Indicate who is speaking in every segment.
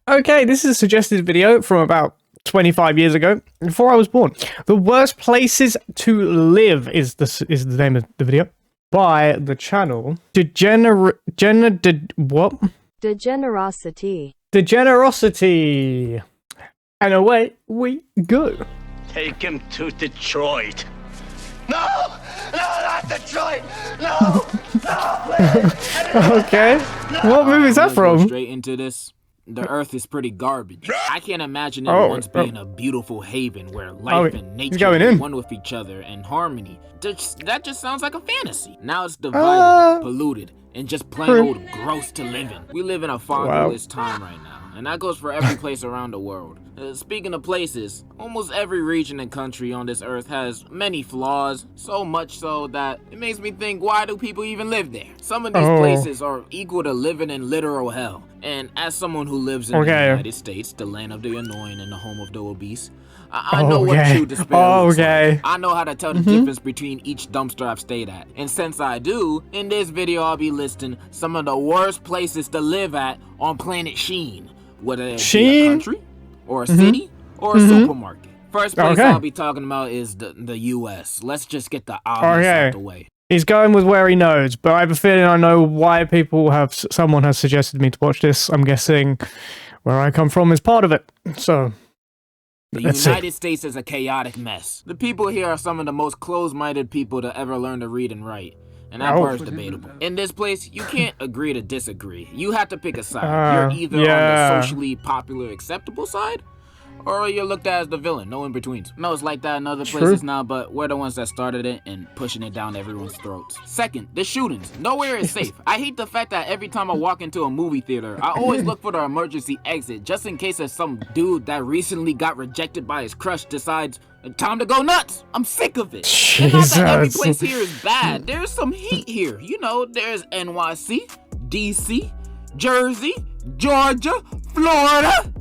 Speaker 1: Okay, this is a suggested video from about 25 years ago, before I was born. The worst places to live is the name of the video by the channel what?
Speaker 2: Degenerosity.
Speaker 1: Degenerosity. And away we go.
Speaker 3: Take him to Detroit. No! No, not Detroit! No! No, please!
Speaker 1: Okay. What movie is that from?
Speaker 4: Straight into this. The Earth is pretty garbage. I can't imagine it once being a beautiful haven where life and nature are one with each other in harmony. That just sounds like a fantasy. Now it's divided, polluted, and just plain old gross to live in. We live in a fatherless time right now, and that goes for every place around the world. Speaking of places, almost every region and country on this earth has many flaws, so much so that it makes me think, why do people even live there? Some of these places are equal to living in literal hell. And as someone who lives in the United States, the land of the annoying and the home of the obese, I know what true despair looks like. I know how to tell the difference between each dumpster I've stayed at. And since I do, in this video I'll be listing some of the worst places to live at on planet Sheen. Whether it be a country, or a city, or a supermarket. First place I'll be talking about is the US. Let's just get the obvious out the way.
Speaker 1: He's going with where he knows, but I have a feeling I know why someone has suggested me to watch this. I'm guessing where I come from is part of it. So,
Speaker 4: the United States is a chaotic mess. The people here are some of the most closed-minded people to ever learn to read and write. And that part's debatable. In this place, you can't agree to disagree. You have to pick a side. You're either on the socially popular acceptable side, or you're looked at as the villain. No in-betweens. No, it's like that in other places now, but we're the ones that started it and pushing it down everyone's throats. Second, the shootings. Nowhere is safe. I hate the fact that every time I walk into a movie theater, I always look for the emergency exit, just in case there's some dude that recently got rejected by his crush decides, time to go nuts. I'm sick of it. And not that every place here is bad. There's some heat here. You know, there's NYC, DC, Jersey, Georgia, Florida.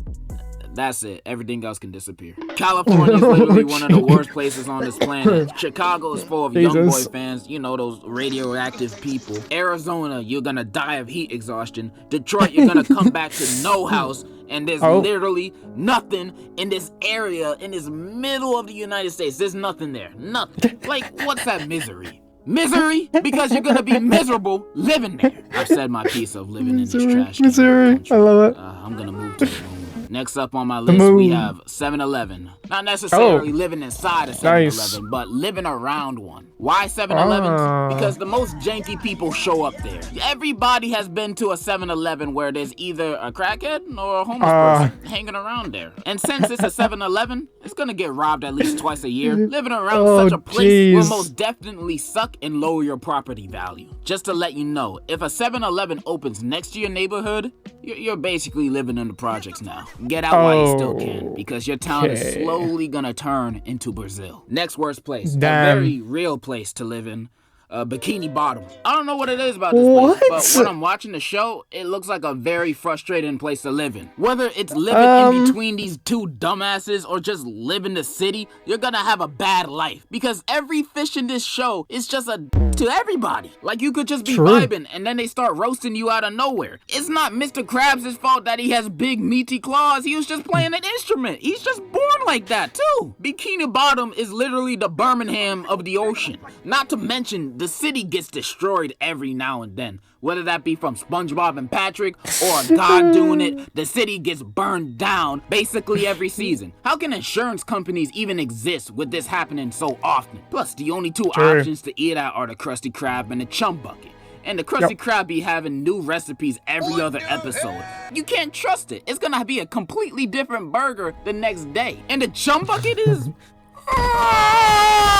Speaker 4: That's it. Everything else can disappear. California is literally one of the worst places on this planet. Chicago is full of young boy fans, you know, those radioactive people. Arizona, you're gonna die of heat exhaustion. Detroit, you're gonna come back to no house. And there's literally nothing in this area, in this middle of the United States. There's nothing there. Nothing. Like, what's that misery? Misery? Because you're gonna be miserable living there. I've said my piece of living in this trash.
Speaker 1: Misery. I love it.
Speaker 4: I'm gonna move to the moon. Next up on my list, we have 7-Eleven. Not necessarily living inside a 7-Eleven, but living around one. Why 7-Elevens? Because the most janky people show up there. Everybody has been to a 7-Eleven where there's either a crackhead or a homeless person hanging around there. And since it's a 7-Eleven, it's gonna get robbed at least twice a year. Living around such a place will most definitely suck and lower your property value. Just to let you know, if a 7-Eleven opens next to your neighborhood, you're basically living in the projects now. Get out while you still can, because your town is slowly gonna turn into Brazil. Next worst place, a very real place to live in, Bikini Bottom. I don't know what it is about this place, but when I'm watching the show, it looks like a very frustrating place to live in. Whether it's living in between these two dumbasses or just live in the city, you're gonna have a bad life, because every fish in this show is just to everybody. Like, you could just be vibing and then they start roasting you out of nowhere. It's not Mr. Krabs' fault that he has big meaty claws. He was just playing an instrument. He's just born like that too. Bikini Bottom is literally the Birmingham of the ocean. Not to mention, the city gets destroyed every now and then. Whether that be from SpongeBob and Patrick or a god doing it, the city gets burned down basically every season. How can insurance companies even exist with this happening so often? Plus, the only two options to eat at are the Krusty Krab and the Chum Bucket. And the Krusty Krab be having new recipes every other episode. You can't trust it. It's gonna be a completely different burger the next day. And the Chum Bucket is...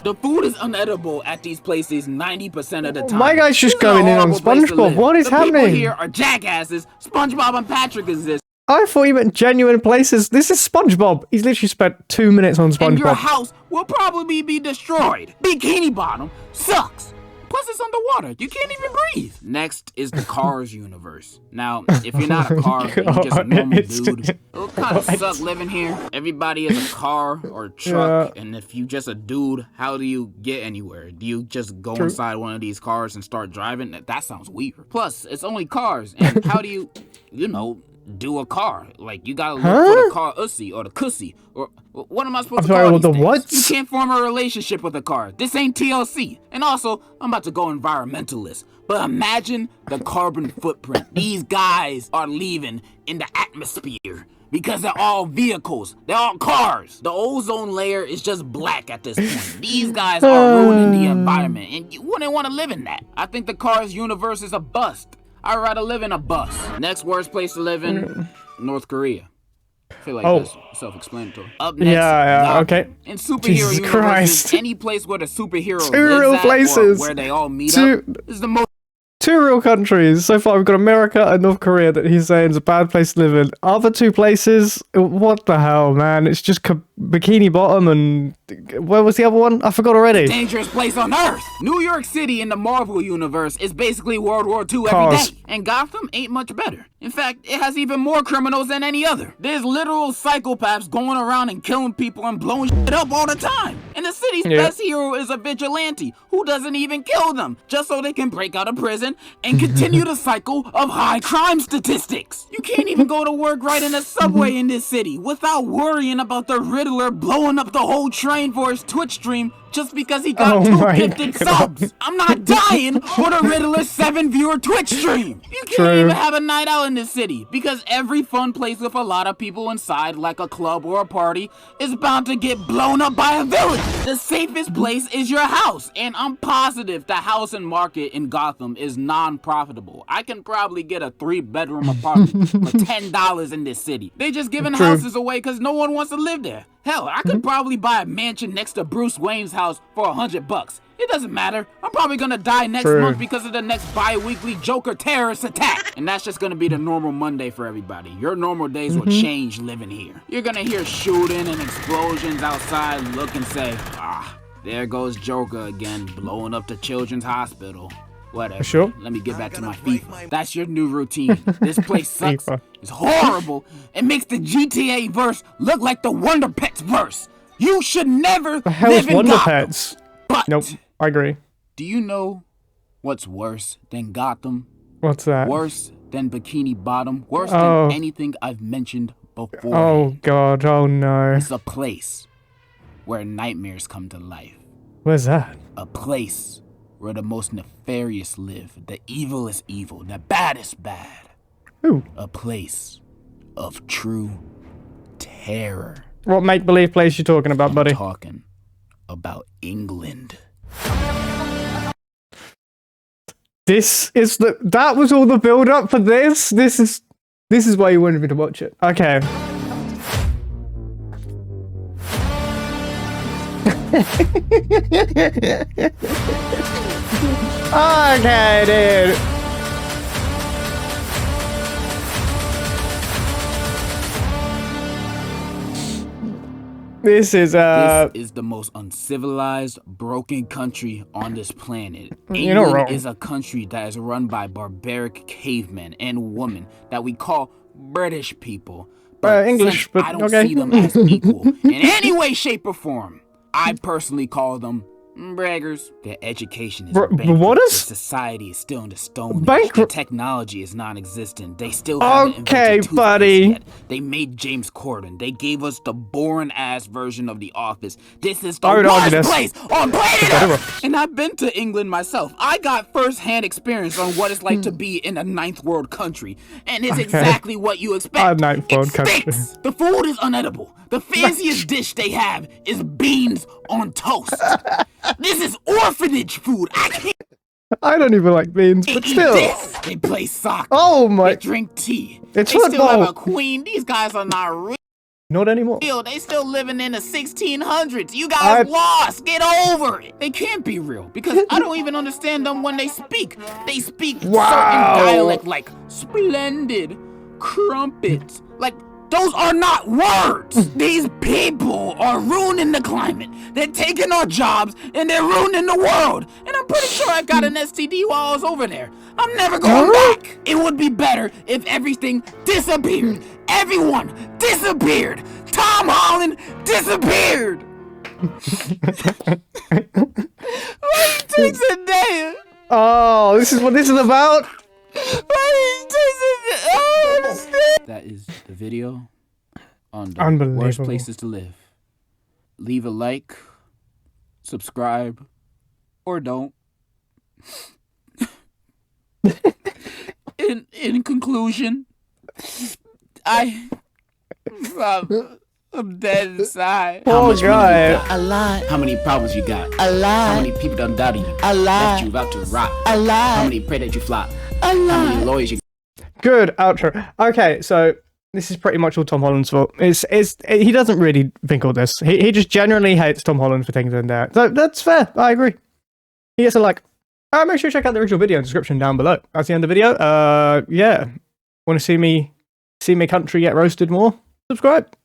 Speaker 4: The food is unedible at these places 90% of the time.
Speaker 1: My guy's just going in on SpongeBob. What is happening?
Speaker 4: The people here are jackasses. SpongeBob and Patrick exist.
Speaker 1: I thought you meant genuine places. This is SpongeBob. He's literally spent 2 minutes on SpongeBob.
Speaker 4: And your house will probably be destroyed. Bikini Bottom sucks. Plus, it's underwater. You can't even breathe. Next is the Cars universe. Now, if you're not a car, you're just a normal dude. It'll kind of suck living here. Everybody has a car or a truck, and if you just a dude, how do you get anywhere? Do you just go inside one of these cars and start driving? That sounds weird. Plus, it's only cars, and how do you know, do a car. Like, you gotta look for the car ussy or the cussy. Or what am I supposed to call these
Speaker 1: the
Speaker 4: things?
Speaker 1: what?
Speaker 4: You can't form a relationship with a car. This ain't TLC. And also, I'm about to go environmentalist. But imagine the carbon footprint these guys are leaving in the atmosphere. Because they're all vehicles. They're all cars. The ozone layer is just black at this point. These guys are ruining the environment. And you wouldn't want to live in that. I think the Cars universe is a bust. I'd rather live in a bus. Next worst place to live in, North Korea. I feel like that's self-explanatory. Up next,
Speaker 1: okay.
Speaker 4: In superhero
Speaker 1: Jesus
Speaker 4: universes,
Speaker 1: Christ.
Speaker 4: any place where the superhero
Speaker 1: Two real
Speaker 4: lives at
Speaker 1: places.
Speaker 4: or where they all meet up is the most.
Speaker 1: 2 real countries. So far, we've got America and North Korea that he's saying is a bad place to live in. Other 2 places, what the hell, man? It's just Bikini Bottom and... Where was the other one? I forgot already.
Speaker 4: Dangerous place on Earth. New York City in the Marvel universe is basically World War II every
Speaker 1: Cars.
Speaker 4: day. And Gotham ain't much better. In fact, it has even more criminals than any other. There's literal psychopaths going around and killing people and blowing shit up all the time. And the city's best hero is a vigilante who doesn't even kill them, just so they can break out of prison and continue the cycle of high crime statistics. You can't even go to work right in a subway in this city without worrying about the Riddler blowing up the whole train for his Twitch stream just because he got 2 gifted subs. I'm not dying for the Riddler's 7-viewer Twitch stream. You can't even have a night out in this city because every fun place with a lot of people inside, like a club or a party, is bound to get blown up by a villain. The safest place is your house, and I'm positive the housing market in Gotham is non-profitable. I can probably get a 3-bedroom apartment for $10 in this city. They just giving houses away because no one wants to live there. Hell, I could probably buy a mansion next to Bruce Wayne's house for $100. It doesn't matter. I'm probably gonna die next month because of the next bi-weekly Joker terrorist attack. And that's just gonna be the normal Monday for everybody. Your normal days will change living here. You're gonna hear shooting and explosions outside, look and say, there goes Joker again, blowing up the children's hospital. Whatever.
Speaker 1: Sure.
Speaker 4: Let me get back to my FIFA. That's your new routine. This place sucks. It's horrible. It makes the GTA verse look like the Wonder Pets verse. You should never
Speaker 1: The hell
Speaker 4: live
Speaker 1: is
Speaker 4: in
Speaker 1: Wonder
Speaker 4: Gotham.
Speaker 1: Pets?
Speaker 4: But
Speaker 1: Nope, I agree.
Speaker 4: do you know what's worse than Gotham?
Speaker 1: What's that?
Speaker 4: Worse than Bikini Bottom? Worse than anything I've mentioned before?
Speaker 1: Oh god, oh no.
Speaker 4: It's a place where nightmares come to life.
Speaker 1: Where's that?
Speaker 4: A place where the most nefarious live, the evilest evil, the baddest bad.
Speaker 1: Ooh.
Speaker 4: A place of true terror.
Speaker 1: What make-believe place you talking about, buddy?
Speaker 4: I'm talking about England.
Speaker 1: This is that was all the build-up for this? This is why you wanted me to watch it. Okay. Okay, dude. This is
Speaker 4: This is the most uncivilized, broken country on this planet.
Speaker 1: You're not wrong.
Speaker 4: England is a country that is run by barbaric cavemen and women that we call British people. But
Speaker 1: English,
Speaker 4: since
Speaker 1: but
Speaker 4: I don't
Speaker 1: okay.
Speaker 4: see them as equal in any way, shape, or form, I personally call them braggers. Their education is bankrupt.
Speaker 1: what is-
Speaker 4: Their society is still in the stone age.
Speaker 1: Bankrupt-
Speaker 4: Their technology is non-existent. They still haven't
Speaker 1: Okay,
Speaker 4: invented toothpaste
Speaker 1: buddy.
Speaker 4: yet. They made James Corden. They gave us the boring-ass version of The Office. This is the
Speaker 1: I would argue
Speaker 4: worst
Speaker 1: this.
Speaker 4: place on planet
Speaker 1: better
Speaker 4: Earth. And I've been to England myself. I got first-hand experience on what it's like to be in a ninth world country. And it's exactly what you expect.
Speaker 1: A ninth world
Speaker 4: It
Speaker 1: country.
Speaker 4: stinks. The food is unedible. The fanciest dish they have is beans on toast. This is orphanage food. I can't
Speaker 1: I don't even like beans, but
Speaker 4: eat
Speaker 1: still.
Speaker 4: this. They play soccer.
Speaker 1: Oh my-
Speaker 4: They drink tea.
Speaker 1: It's
Speaker 4: they still have
Speaker 1: football.
Speaker 4: a queen. These guys are not real.
Speaker 1: Not anymore.
Speaker 4: They still living in the 1600s. You guys lost. Get over it. They can't be real because I don't even understand them when they speak. They speak certain dialect like splendid, crumpets. Like, those are not words. These people are ruining the climate. They're taking our jobs and they're ruining the world. And I'm pretty sure I got an STD while I was over there. I'm never going back. It would be better if everything disappeared. Everyone disappeared. Tom Holland disappeared. Why he takes a day?
Speaker 1: Oh, this is what this is about?
Speaker 4: Why he takes a day? Oh, That is the video on the worst places to live. Leave a like, subscribe, or don't. In conclusion, I'm dead inside.
Speaker 1: Poor guy.
Speaker 4: A lot. How many problems you got? A lot. How many people done doubted you? A lot. Left you about to rot? A lot. How many pray that you flop? A lot. How many lawyers you?
Speaker 1: Good outro. Okay, so this is pretty much all Tom Holland's fault. He doesn't really think all this. He just genuinely hates Tom Holland for things in there. So that's fair. I agree. He gets a like. Make sure you check out the original video in the description down below. That's the end of the video. Yeah. Want to see me country get roasted more? Subscribe.